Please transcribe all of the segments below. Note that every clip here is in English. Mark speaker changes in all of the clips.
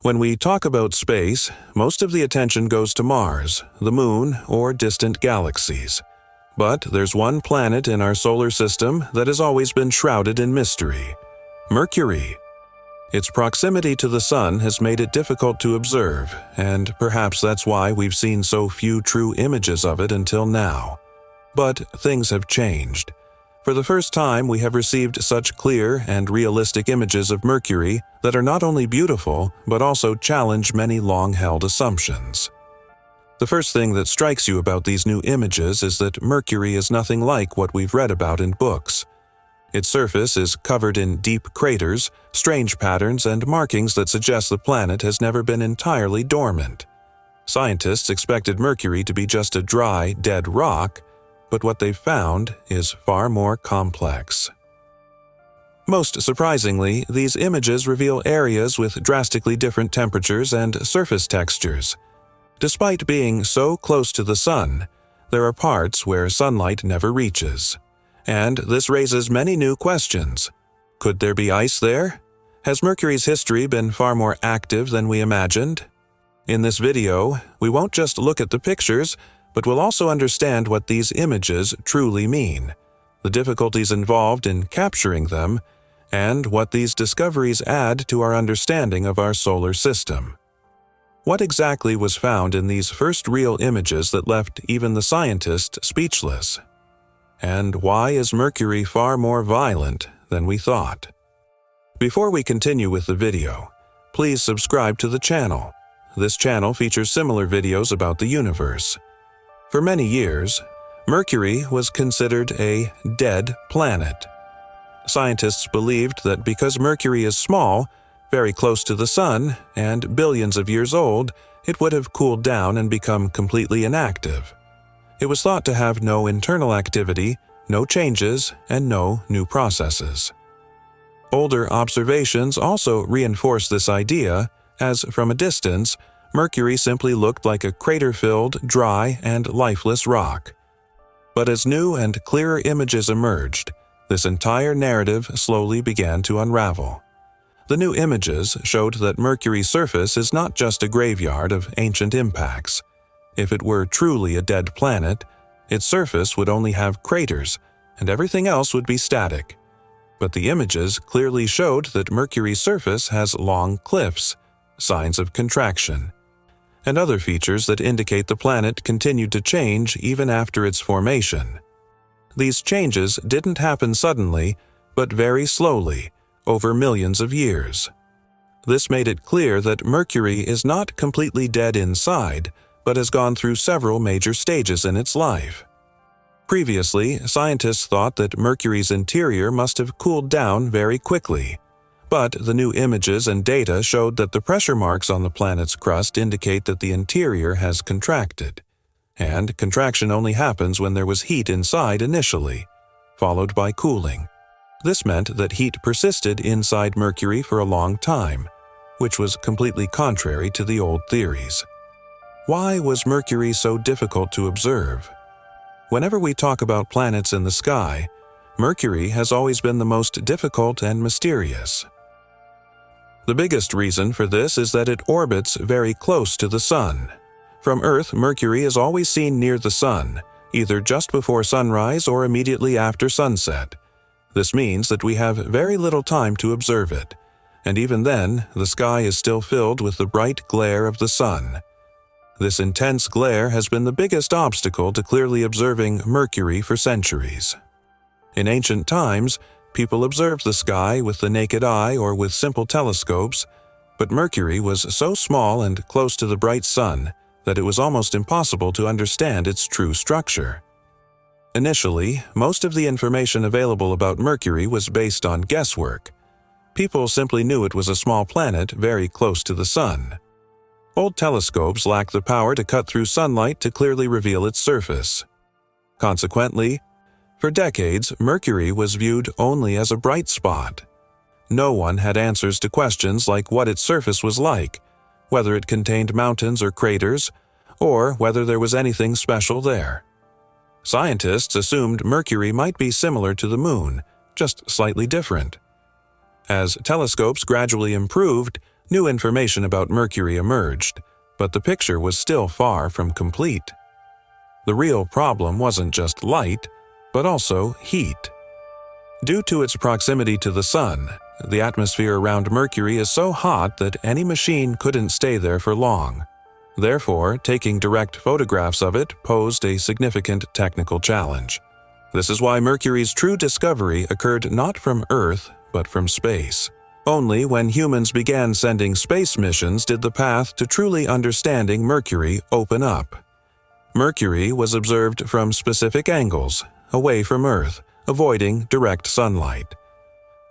Speaker 1: When we talk about space, most of the attention goes to Mars, the Moon, or distant galaxies. But there's one planet in our solar system that has always been shrouded in mystery: Mercury. Its proximity to the Sun has made it difficult to observe, and perhaps that's why we've seen so few true images of it until now. But things have changed. For the first time, we have received such clear and realistic images of Mercury that are not only beautiful, but also challenge many long-held assumptions. The first thing that strikes you about these new images is that Mercury is nothing like what we've read about in books. Its surface is covered in deep craters, strange patterns, and markings that suggest the planet has never been entirely dormant. Scientists expected Mercury to be just a dry, dead rock, but what they've found is far more complex. Most surprisingly, these images reveal areas with drastically different temperatures and surface textures. Despite being so close to the Sun, there are parts where sunlight never reaches. And this raises many new questions. Could there be ice there? Has Mercury's history been far more active than we imagined? In this video, we won't just look at the pictures, but we'll also understand what these images truly mean, the difficulties involved in capturing them, and what these discoveries add to our understanding of our solar system. What exactly was found in these first real images that left even the scientists speechless? And why is Mercury far more violent than we thought? Before we continue with the video, please subscribe to the channel. This channel features similar videos about the universe. For many years, Mercury was considered a dead planet. Scientists believed that because Mercury is small, very close to the Sun, and billions of years old, it would have cooled down and become completely inactive. It was thought to have no internal activity, no changes, and no new processes. Older observations also reinforce this idea, as from a distance, Mercury simply looked like a crater-filled, dry, and lifeless rock. But as new and clearer images emerged, this entire narrative slowly began to unravel. The new images showed that Mercury's surface is not just a graveyard of ancient impacts. If it were truly a dead planet, its surface would only have craters, and everything else would be static. But the images clearly showed that Mercury's surface has long cliffs, signs of contraction, and other features that indicate the planet continued to change even after its formation. These changes didn't happen suddenly, but very slowly, over millions of years. This made it clear that Mercury is not completely dead inside, but has gone through several major stages in its life. Previously, scientists thought that Mercury's interior must have cooled down very quickly. But the new images and data showed that the pressure marks on the planet's crust indicate that the interior has contracted. And contraction only happens when there was heat inside initially, followed by cooling. This meant that heat persisted inside Mercury for a long time, which was completely contrary to the old theories. Why was Mercury so difficult to observe? Whenever we talk about planets in the sky, Mercury has always been the most difficult and mysterious. The biggest reason for this is that it orbits very close to the Sun. From Earth, Mercury is always seen near the Sun, either just before sunrise or immediately after sunset. This means that we have very little time to observe it, and even then, the sky is still filled with the bright glare of the Sun. This intense glare has been the biggest obstacle to clearly observing Mercury for centuries. In ancient times, people observed the sky with the naked eye or with simple telescopes, but Mercury was so small and close to the bright Sun that it was almost impossible to understand its true structure. Initially, most of the information available about Mercury was based on guesswork. People simply knew it was a small planet very close to the Sun. Old telescopes lacked the power to cut through sunlight to clearly reveal its surface. Consequently, for decades, Mercury was viewed only as a bright spot. No one had answers to questions like what its surface was like, whether it contained mountains or craters, or whether there was anything special there. Scientists assumed Mercury might be similar to the Moon, just slightly different. As telescopes gradually improved, New information about Mercury emerged, but the picture was still far from complete. The real problem wasn't just light, but also heat. Due to its proximity to the Sun, the atmosphere around Mercury is so hot that any machine couldn't stay there for long. Therefore, taking direct photographs of it posed a significant technical challenge. This is why Mercury's true discovery occurred not from Earth, but from space. Only when humans began sending space missions did the path to truly understanding Mercury open up. Mercury was observed from specific angles, away from Earth, avoiding direct sunlight.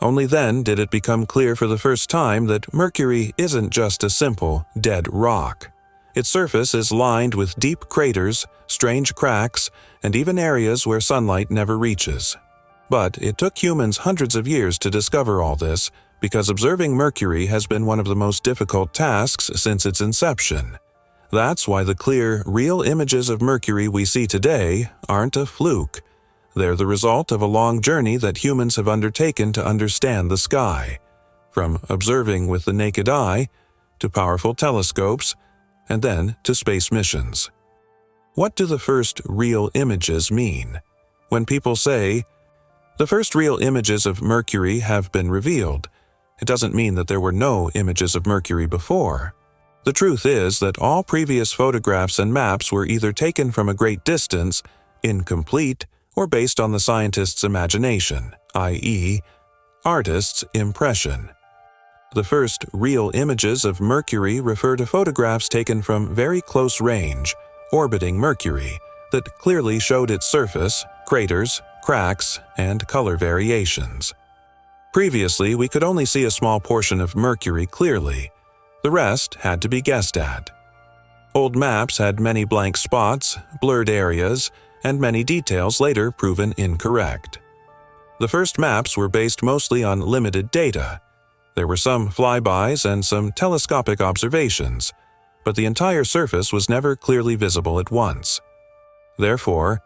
Speaker 1: Only then did it become clear for the first time that Mercury isn't just a simple, dead rock. Its surface is lined with deep craters, strange cracks, and even areas where sunlight never reaches. But it took humans hundreds of years to discover all this, because observing Mercury has been one of the most difficult tasks since its inception. That's why the clear, real images of Mercury we see today aren't a fluke. They're the result of a long journey that humans have undertaken to understand the sky, from observing with the naked eye, to powerful telescopes, and then to space missions. What do the first real images mean? When people say, "The first real images of Mercury have been revealed," it doesn't mean that there were no images of Mercury before. The truth is that all previous photographs and maps were either taken from a great distance, incomplete, or based on the scientist's imagination, i.e., artist's impression. The first real images of Mercury refer to photographs taken from very close range, orbiting Mercury, that clearly showed its surface, craters, cracks, and color variations. Previously, we could only see a small portion of Mercury clearly. The rest had to be guessed at. Old maps had many blank spots, blurred areas, and many details later proven incorrect. The first maps were based mostly on limited data. There were some flybys and some telescopic observations, but the entire surface was never clearly visible at once. Therefore,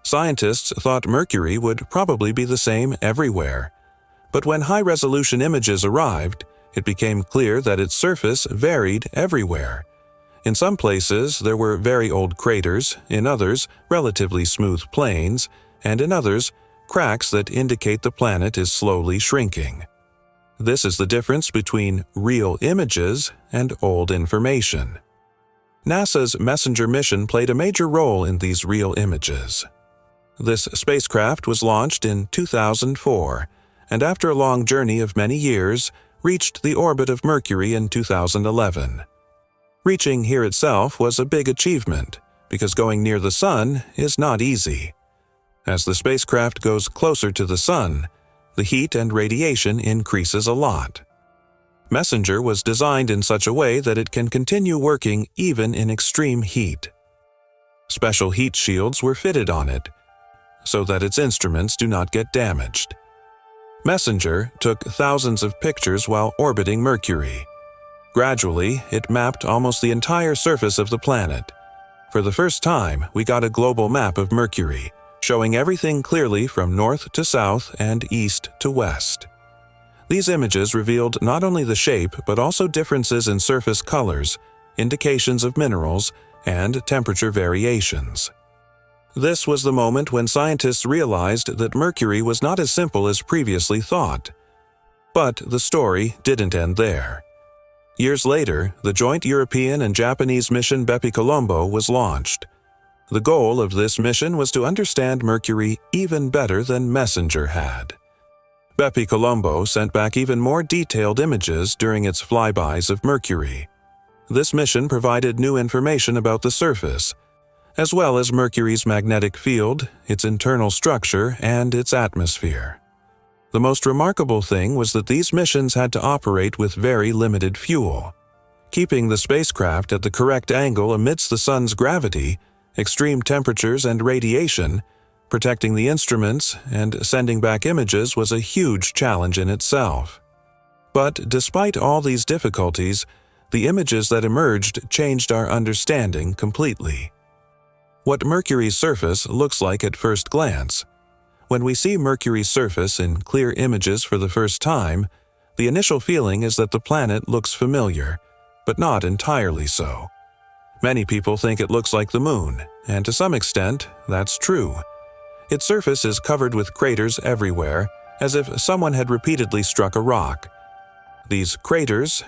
Speaker 1: scientists thought Mercury would probably be the same everywhere. But when high-resolution images arrived, it became clear that its surface varied everywhere. In some places, there were very old craters, in others, relatively smooth plains, and in others, cracks that indicate the planet is slowly shrinking. This is the difference between real images and old information. NASA's Messenger mission played a major role in these real images. This spacecraft was launched in 2004, and after a long journey of many years, reached the orbit of Mercury in 2011. Reaching here itself was a big achievement, because going near the Sun is not easy. As the spacecraft goes closer to the Sun, the heat and radiation increases a lot. Messenger was designed in such a way that it can continue working even in extreme heat. Special heat shields were fitted on it, so that its instruments do not get damaged. Messenger took thousands of pictures while orbiting Mercury. Gradually, it mapped almost the entire surface of the planet. For the first time, we got a global map of Mercury, showing everything clearly from north to south and east to west. These images revealed not only the shape but also differences in surface colors, indications of minerals, and temperature variations. This was the moment when scientists realized that Mercury was not as simple as previously thought. But the story didn't end there. Years later, the joint European and Japanese mission Bepi Colombo was launched. The goal of this mission was to understand Mercury even better than Messenger had. Bepi Colombo sent back even more detailed images during its flybys of Mercury. This mission provided new information about the surface, as well as Mercury's magnetic field, its internal structure, and its atmosphere. The most remarkable thing was that these missions had to operate with very limited fuel. Keeping the spacecraft at the correct angle amidst the Sun's gravity, extreme temperatures and radiation, protecting the instruments, and sending back images was a huge challenge in itself. But despite all these difficulties, the images that emerged changed our understanding completely. What Mercury's surface looks like at first glance. When we see Mercury's surface in clear images for the first time, The initial feeling is that the planet looks familiar, but not entirely so. Many people think it looks like the Moon, and to some extent, that's true. Its surface is covered with craters everywhere, as if someone had repeatedly struck a rock. These craters,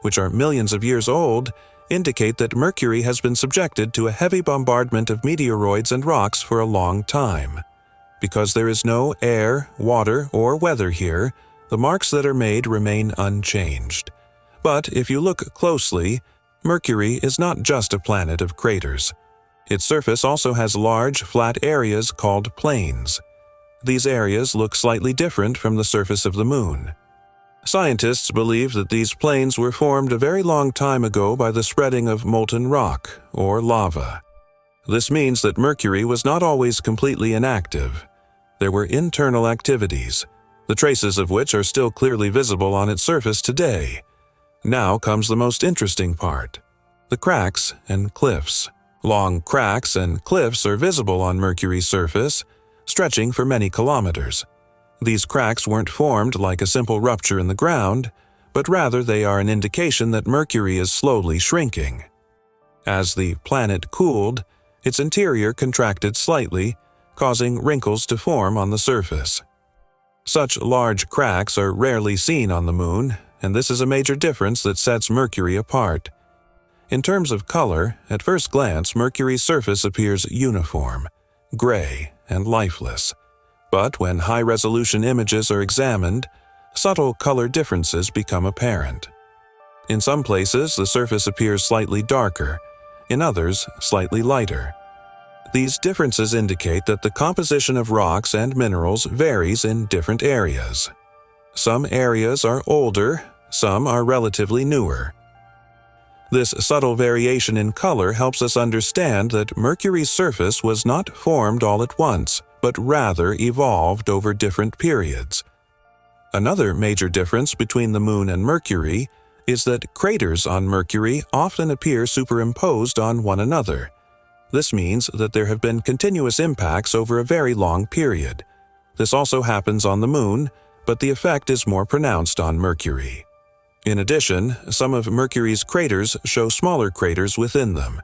Speaker 1: which are millions of years old, indicate that Mercury has been subjected to a heavy bombardment of meteoroids and rocks for a long time. Because there is no air, water, or weather here, the marks that are made remain unchanged. But if you look closely, Mercury is not just a planet of craters. Its surface also has large, flat areas called plains. These areas look slightly different from the surface of the Moon. Scientists believe that these plains were formed a very long time ago by the spreading of molten rock, or lava. This means that Mercury was not always completely inactive. There were internal activities, the traces of which are still clearly visible on its surface today. Now comes the most interesting part: the cracks and cliffs. Long cracks and cliffs are visible on Mercury's surface, stretching for many kilometers. These cracks weren't formed like a simple rupture in the ground, but rather they are an indication that Mercury is slowly shrinking. As the planet cooled, its interior contracted slightly, causing wrinkles to form on the surface. Such large cracks are rarely seen on the Moon, and this is a major difference that sets Mercury apart. In terms of color, at first glance, Mercury's surface appears uniform, gray, and lifeless. But when high-resolution images are examined, subtle color differences become apparent. In some places, the surface appears slightly darker, in others, slightly lighter. These differences indicate that the composition of rocks and minerals varies in different areas. Some areas are older, some are relatively newer. This subtle variation in color helps us understand that Mercury's surface was not formed all at once, but rather evolved over different periods. Another major difference between the Moon and Mercury is that craters on Mercury often appear superimposed on one another. This means that there have been continuous impacts over a very long period. This also happens on the Moon, but the effect is more pronounced on Mercury. In addition, some of Mercury's craters show smaller craters within them,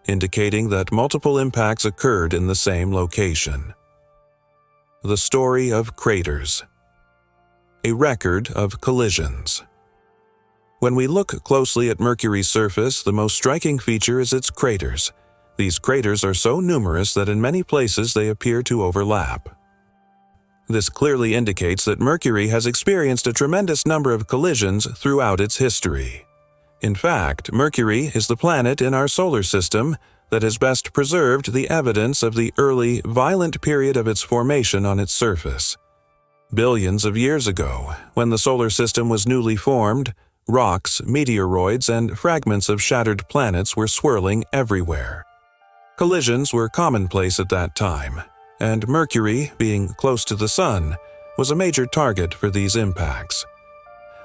Speaker 1: indicating that multiple impacts occurred in the same location. The story of craters. A record of collisions. When we look closely at Mercury's surface, the most striking feature is its craters. These craters are so numerous that in many places they appear to overlap. This clearly indicates that Mercury has experienced a tremendous number of collisions throughout its history. In fact, Mercury is the planet in our solar system that has best preserved the evidence of the early, violent period of its formation on its surface. Billions of years ago, when the solar system was newly formed, rocks, meteoroids, and fragments of shattered planets were swirling everywhere. Collisions were commonplace at that time, and Mercury, being close to the Sun, was a major target for these impacts.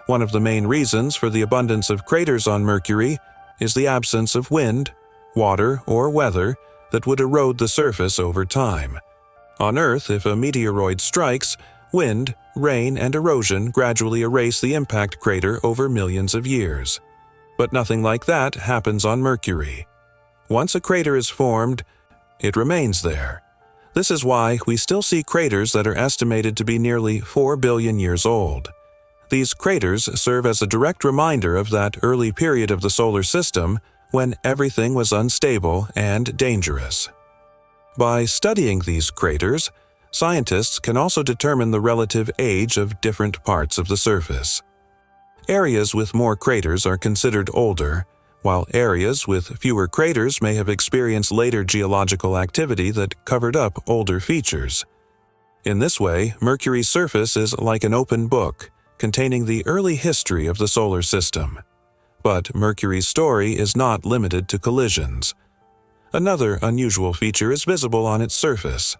Speaker 1: One of the main reasons for the abundance of craters on Mercury is the absence of wind, water, or weather that would erode the surface over time. On Earth, if a meteoroid strikes, wind, rain, and erosion gradually erase the impact crater over millions of years. But nothing like that happens on Mercury. Once a crater is formed, it remains there. This is why we still see craters that are estimated to be nearly 4 billion years old. These craters serve as a direct reminder of that early period of the solar system when everything was unstable and dangerous. By studying these craters, scientists can also determine the relative age of different parts of the surface. Areas with more craters are considered older, while areas with fewer craters may have experienced later geological activity that covered up older features. In this way, Mercury's surface is like an open book, containing the early history of the solar system. But Mercury's story is not limited to collisions. Another unusual feature is visible on its surface: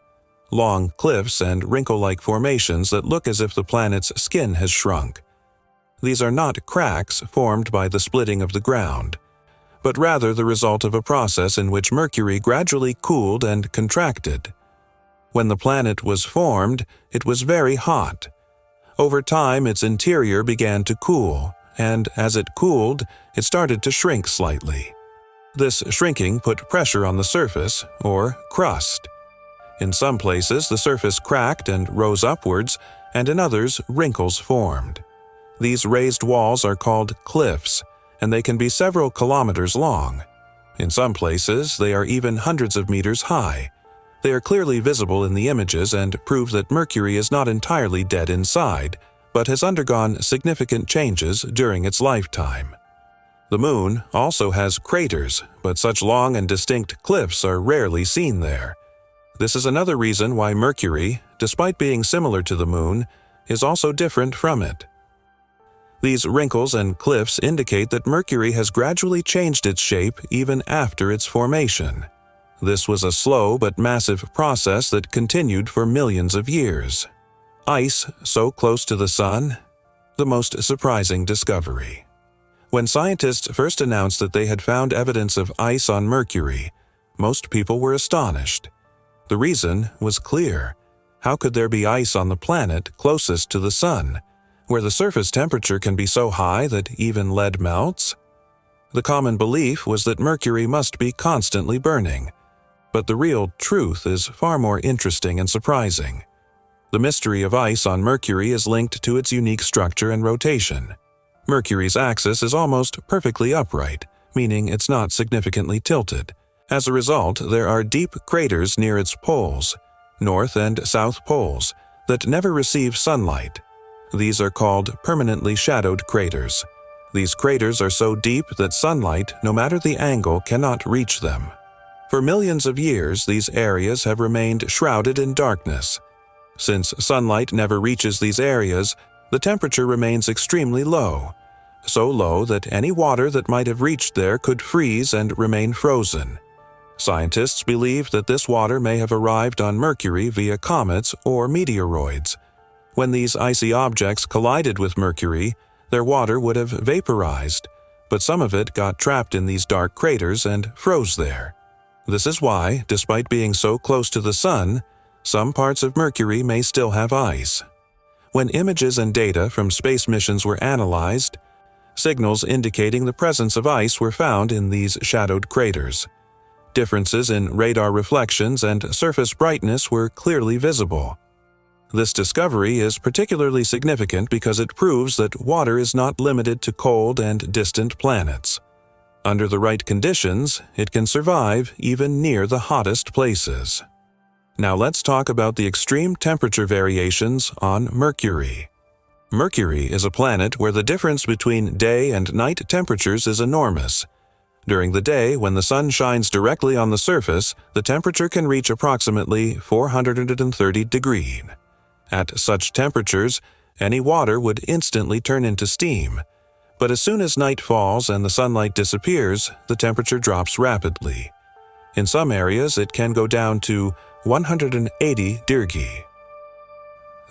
Speaker 1: long cliffs and wrinkle-like formations that look as if the planet's skin has shrunk. These are not cracks formed by the splitting of the ground, but rather the result of a process in which Mercury gradually cooled and contracted. When the planet was formed, it was very hot. Over time, its interior began to cool, and as it cooled, it started to shrink slightly. This shrinking put pressure on the surface, or crust. In some places, the surface cracked and rose upwards, and in others, wrinkles formed. These raised walls are called cliffs, and they can be several kilometers long. In some places, they are even hundreds of meters high. They are clearly visible in the images and prove that Mercury is not entirely dead inside, but has undergone significant changes during its lifetime. The Moon also has craters, but such long and distinct cliffs are rarely seen there. This is another reason why Mercury, despite being similar to the Moon, is also different from it. These wrinkles and cliffs indicate that Mercury has gradually changed its shape even after its formation. This was a slow but massive process that continued for millions of years. Ice so close to the Sun? The most surprising discovery. When scientists first announced that they had found evidence of ice on Mercury, most people were astonished. The reason was clear. How could there be ice on the planet closest to the Sun, where the surface temperature can be so high that even lead melts? The common belief was that Mercury must be constantly burning, but the real truth is far more interesting and surprising. The mystery of ice on Mercury is linked to its unique structure and rotation. Mercury's axis is almost perfectly upright, meaning it's not significantly tilted. As a result, there are deep craters near its poles, north and south poles, that never receive sunlight. These are called permanently shadowed craters. These craters are so deep that sunlight, no matter the angle, cannot reach them. For millions of years, these areas have remained shrouded in darkness. Since sunlight never reaches these areas, the temperature remains extremely low, so low that any water that might have reached there could freeze and remain frozen. Scientists believe that this water may have arrived on Mercury via comets or meteoroids. When these icy objects collided with Mercury, their water would have vaporized, but some of it got trapped in these dark craters and froze there. This is why, despite being so close to the Sun, some parts of Mercury may still have ice. When images and data from space missions were analyzed, signals indicating the presence of ice were found in these shadowed craters. Differences in radar reflections and surface brightness were clearly visible. This discovery is particularly significant because it proves that water is not limited to cold and distant planets. Under the right conditions, it can survive even near the hottest places. Now let's talk about the extreme temperature variations on Mercury. Mercury is a planet where the difference between day and night temperatures is enormous. During the day, when the sun shines directly on the surface, the temperature can reach approximately 430 degrees. At such temperatures, any water would instantly turn into steam. But as soon as night falls and the sunlight disappears, the temperature drops rapidly. In some areas, it can go down to 180 degrees.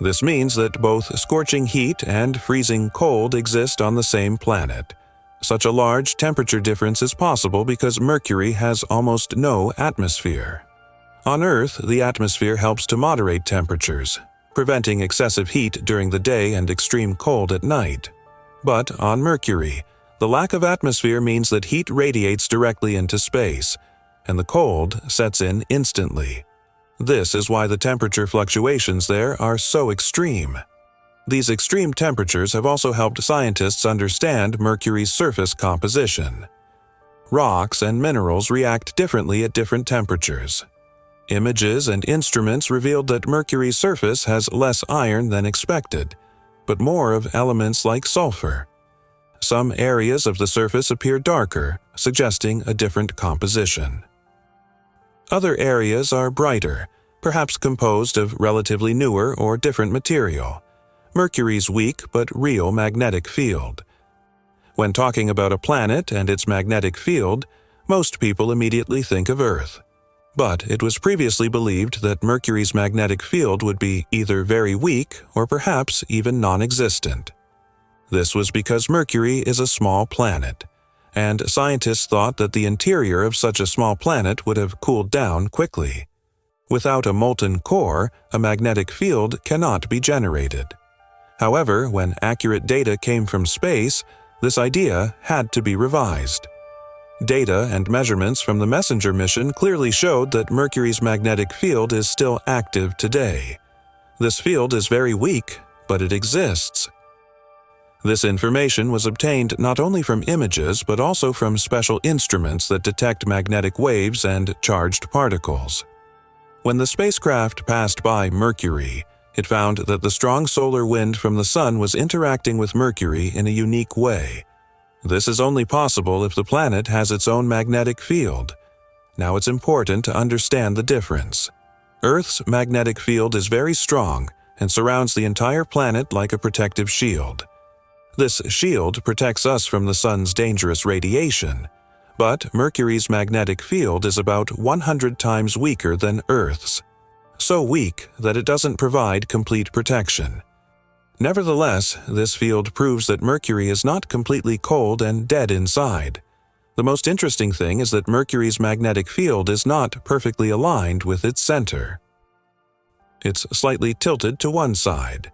Speaker 1: This means that both scorching heat and freezing cold exist on the same planet. Such a large temperature difference is possible because Mercury has almost no atmosphere. On Earth, the atmosphere helps to moderate temperatures, preventing excessive heat during the day and extreme cold at night. But on Mercury, the lack of atmosphere means that heat radiates directly into space, and the cold sets in instantly. This is why the temperature fluctuations there are so extreme. These extreme temperatures have also helped scientists understand Mercury's surface composition. Rocks and minerals react differently at different temperatures. Images and instruments revealed that Mercury's surface has less iron than expected, but more of elements like sulfur. Some areas of the surface appear darker, suggesting a different composition. Other areas are brighter, perhaps composed of relatively newer or different material. Mercury's weak but real magnetic field. When talking about a planet and its magnetic field, most people immediately think of Earth. But it was previously believed that Mercury's magnetic field would be either very weak or perhaps even non-existent. This was because Mercury is a small planet, and scientists thought that the interior of such a small planet would have cooled down quickly. Without a molten core, a magnetic field cannot be generated. However, when accurate data came from space, this idea had to be revised. Data and measurements from the Messenger mission clearly showed that Mercury's magnetic field is still active today. This field is very weak, but it exists. This information was obtained not only from images but also from special instruments that detect magnetic waves and charged particles. When the spacecraft passed by Mercury, it found that the strong solar wind from the Sun was interacting with Mercury in a unique way. This is only possible if the planet has its own magnetic field. Now it's important to understand the difference. Earth's magnetic field is very strong and surrounds the entire planet like a protective shield. This shield protects us from the Sun's dangerous radiation, but Mercury's magnetic field is about 100 times weaker than Earth's, so weak that it doesn't provide complete protection. Nevertheless, this field proves that Mercury is not completely cold and dead inside. The most interesting thing is that Mercury's magnetic field is not perfectly aligned with its center. It's slightly tilted to one side.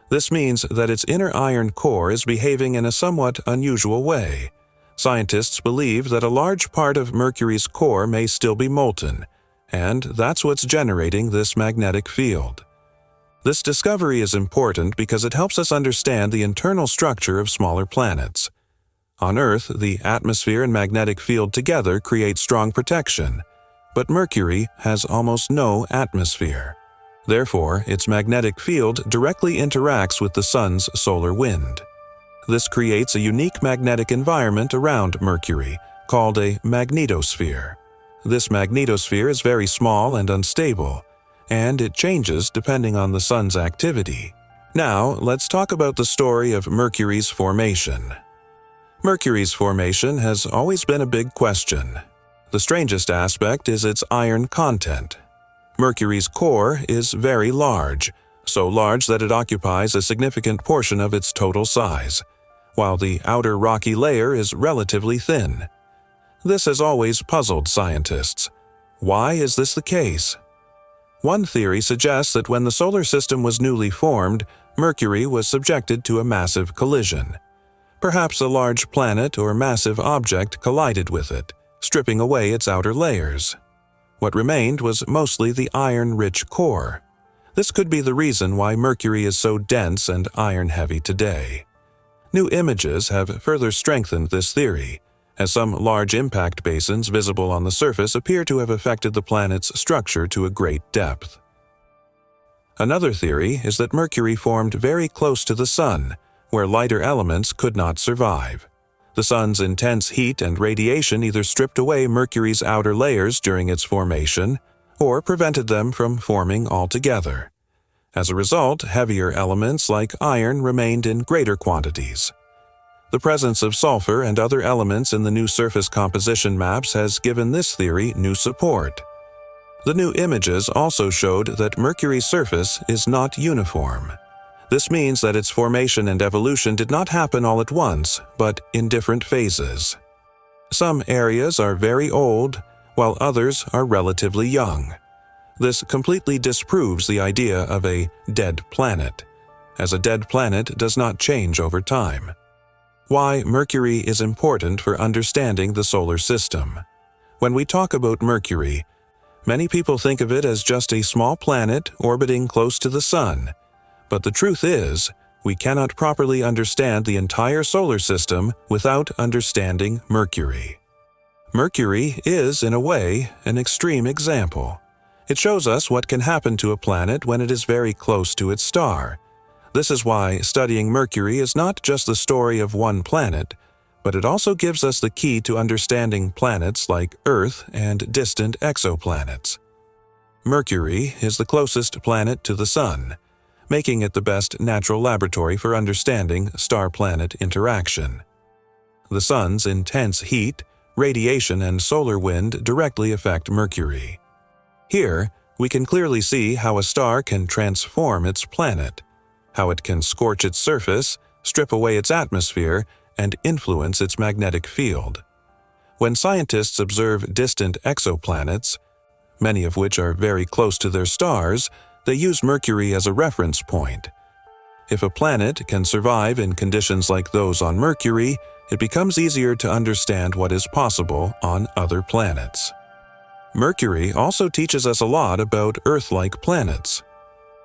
Speaker 1: This means that its inner iron core is behaving in a somewhat unusual way. Scientists believe that a large part of Mercury's core may still be molten, and that's what's generating this magnetic field. This discovery is important because it helps us understand the internal structure of smaller planets. On Earth, the atmosphere and magnetic field together create strong protection, but Mercury has almost no atmosphere. Therefore, its magnetic field directly interacts with the Sun's solar wind. This creates a unique magnetic environment around Mercury, called a magnetosphere. This magnetosphere is very small and unstable, and it changes depending on the Sun's activity. Now, let's talk about the story of Mercury's formation. Mercury's formation has always been a big question. The strangest aspect is its iron content. Mercury's core is very large, so large that it occupies a significant portion of its total size, while the outer rocky layer is relatively thin. This has always puzzled scientists. Why is this the case? One theory suggests that when the solar system was newly formed, Mercury was subjected to a massive collision. Perhaps a large planet or massive object collided with it, stripping away its outer layers. What remained was mostly the iron-rich core. This could be the reason why Mercury is so dense and iron-heavy today. New images have further strengthened this theory, as some large impact basins visible on the surface appear to have affected the planet's structure to a great depth. Another theory is that Mercury formed very close to the Sun, where lighter elements could not survive. The Sun's intense heat and radiation either stripped away Mercury's outer layers during its formation or prevented them from forming altogether. As a result, heavier elements like iron remained in greater quantities. The presence of sulfur and other elements in the new surface composition maps has given this theory new support. The new images also showed that Mercury's surface is not uniform. This means that its formation and evolution did not happen all at once, but in different phases. Some areas are very old, while others are relatively young. This completely disproves the idea of a dead planet, as a dead planet does not change over time. Why Mercury is important for understanding the solar system. When we talk about Mercury, many people think of it as just a small planet orbiting close to the Sun. But the truth is, we cannot properly understand the entire solar system without understanding Mercury. Mercury is, in a way, an extreme example. It shows us what can happen to a planet when it is very close to its star. This is why studying Mercury is not just the story of one planet, but it also gives us the key to understanding planets like Earth and distant exoplanets. Mercury is the closest planet to the Sun, making it the best natural laboratory for understanding star-planet interaction. The Sun's intense heat, radiation, and solar wind directly affect Mercury. Here, we can clearly see how a star can transform its planet, how it can scorch its surface, strip away its atmosphere, and influence its magnetic field. When scientists observe distant exoplanets, many of which are very close to their stars, they use Mercury as a reference point. If a planet can survive in conditions like those on Mercury, it becomes easier to understand what is possible on other planets. Mercury also teaches us a lot about Earth-like planets.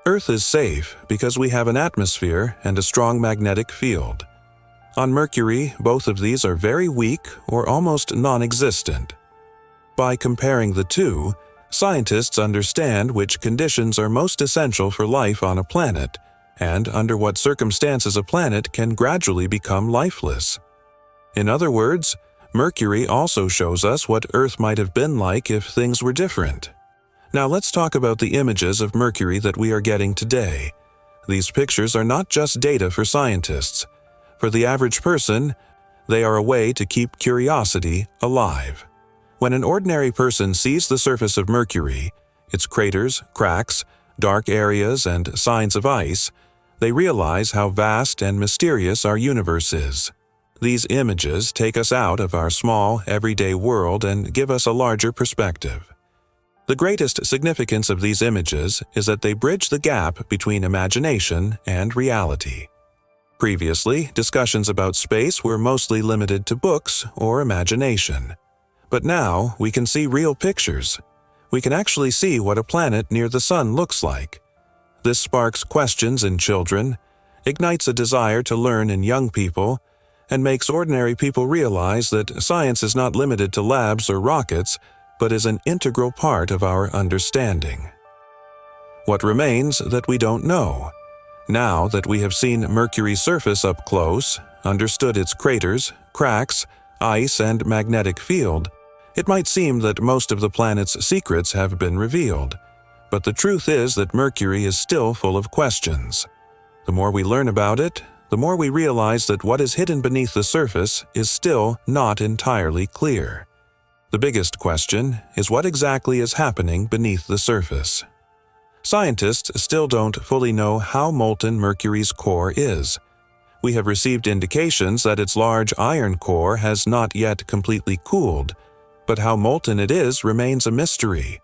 Speaker 1: Earth is safe because we have an atmosphere and a strong magnetic field. On Mercury, both of these are very weak or almost non-existent. By comparing the two, scientists understand which conditions are most essential for life on a planet, and under what circumstances a planet can gradually become lifeless. In other words, Mercury also shows us what Earth might have been like if things were different. Now let's talk about the images of Mercury that we are getting today. These pictures are not just data for scientists. For the average person, they are a way to keep curiosity alive. When an ordinary person sees the surface of Mercury, its craters, cracks, dark areas, and signs of ice, they realize how vast and mysterious our universe is. These images take us out of our small, everyday world and give us a larger perspective. The greatest significance of these images is that they bridge the gap between imagination and reality. Previously, discussions about space were mostly limited to books or imagination. But now, we can see real pictures. We can actually see what a planet near the sun looks like. This sparks questions in children, ignites a desire to learn in young people, and makes ordinary people realize that science is not limited to labs or rockets, but is an integral part of our understanding. What remains that we don't know? Now that we have seen Mercury's surface up close, understood its craters, cracks, ice, and magnetic field, it might seem that most of the planet's secrets have been revealed. But the truth is that Mercury is still full of questions. The more we learn about it, the more we realize that what is hidden beneath the surface is still not entirely clear. The biggest question is what exactly is happening beneath the surface. Scientists still don't fully know how molten Mercury's core is. We have received indications that its large iron core has not yet completely cooled, but how molten it is remains a mystery.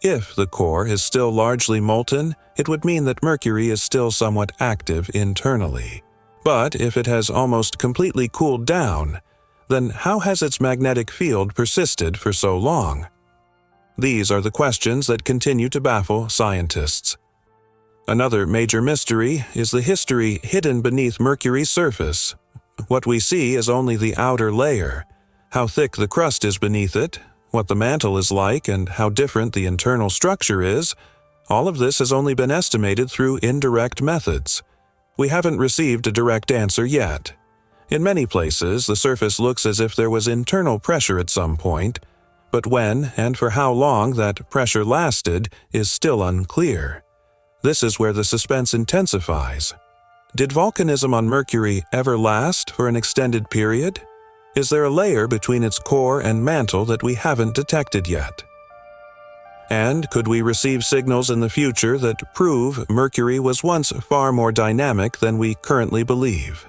Speaker 1: If the core is still largely molten, it would mean that Mercury is still somewhat active internally. But if it has almost completely cooled down, then how has its magnetic field persisted for so long? These are the questions that continue to baffle scientists. Another major mystery is the history hidden beneath Mercury's surface. What we see is only the outer layer. How thick the crust is beneath it, what the mantle is like, and how different the internal structure is, all of this has only been estimated through indirect methods. We haven't received a direct answer yet. In many places, the surface looks as if there was internal pressure at some point, but when and for how long that pressure lasted is still unclear. This is where the suspense intensifies. Did volcanism on Mercury ever last for an extended period? Is there a layer between its core and mantle that we haven't detected yet? And could we receive signals in the future that prove Mercury was once far more dynamic than we currently believe?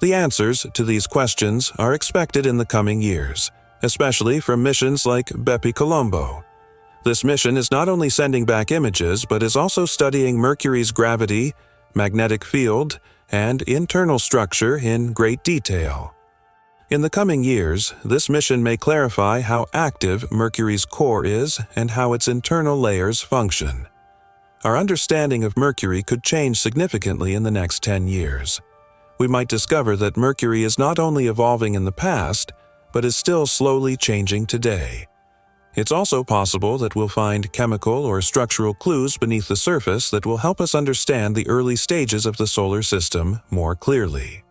Speaker 1: The answers to these questions are expected in the coming years, especially from missions like Bepi Colombo. This mission is not only sending back images, but is also studying Mercury's gravity, magnetic field, and internal structure in great detail. In the coming years, this mission may clarify how active Mercury's core is and how its internal layers function. Our understanding of Mercury could change significantly in the next 10 years. We might discover that Mercury is not only evolving in the past, but is still slowly changing today. It's also possible that we'll find chemical or structural clues beneath the surface that will help us understand the early stages of the solar system more clearly.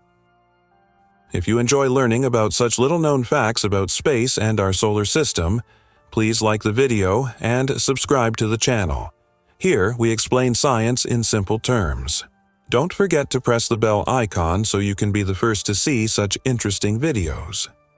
Speaker 1: If you enjoy learning about such little-known facts about space and our solar system, please like the video and subscribe to the channel. Here, we explain science in simple terms. Don't forget to press the bell icon so you can be the first to see such interesting videos.